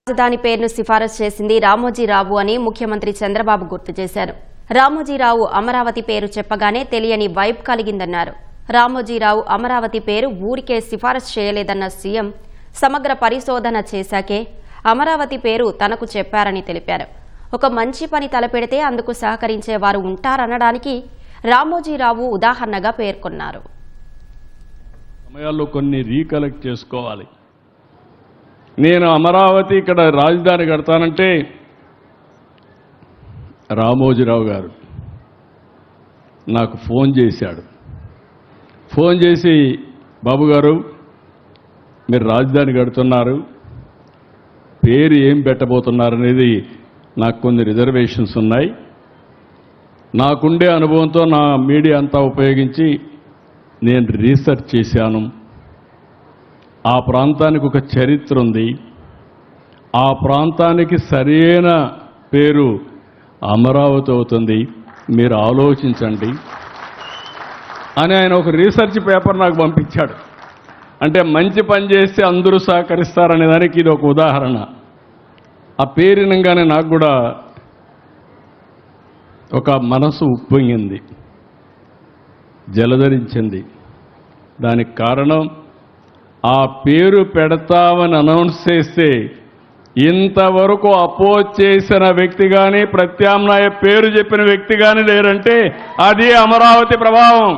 రాజధాని పేరును సిఫారసు చేసింది రామోజీరావు అని ముఖ్యమంత్రి చంద్రబాబు గుర్తు చేశారు. రామోజీరావు అమరావతి పేరు చెప్పగానే తెలియని వైబ్ కలిగిందన్నారు. రామోజీరావు అమరావతి పేరు ఊరికే సిఫారసు చేయలేదన్న సీఎం సమగ్ర పరిశోధన చేశాకే అమరావతి పేరు తనకు చెప్పారని తెలిపారు. ఒక మంచి పని తలపెడితే అందుకు సహకరించే వారు ఉంటారనడానికి రామోజీరావు ఉదాహరణగా పేర్కొన్నారు. సమయాల్లో కొన్ని రీకలెక్ట్ చేసుకోవాలి. నేను అమరావతి ఇక్కడ రాజధాని కడతానంటే రామోజీరావు గారు నాకు ఫోన్ చేశాడు. ఫోన్ చేసి, బాబు గారు మీరు రాజధాని కడుతున్నారు, పేరు ఏం పెట్టబోతున్నారు అనేది నాకు కొన్ని రిజర్వేషన్స్ ఉన్నాయి. నాకుండే అనుభవంతో నా మీడియా అంతా ఉపయోగించి నేను రీసెర్చ్ చేశాను. ఆ ప్రాంతానికి ఒక చరిత్ర ఉంది. ఆ ప్రాంతానికి సరైన పేరు అమరావతి అవుతుంది, మీరు ఆలోచించండి అని ఆయన ఒక రీసెర్చ్ పేపర్ నాకు పంపించాడు. అంటే మంచి పని చేస్తే అందరూ సహకరిస్తారనే దానికి ఇది ఒక ఉదాహరణ. ఆ పేరినంగానే నాకు కూడా ఒక మనసు ఉప్పొంగింది, జలధరించింది. దానికి కారణం ఆ పేరు పెడతామని అనౌన్స్ చేస్తే ఇంతవరకు అపోజ్ చేసిన వ్యక్తి కానీ ప్రత్యామ్నాయ పేరు చెప్పిన వ్యక్తి కానీ లేరంటే అది అమరావతి ప్రభావం.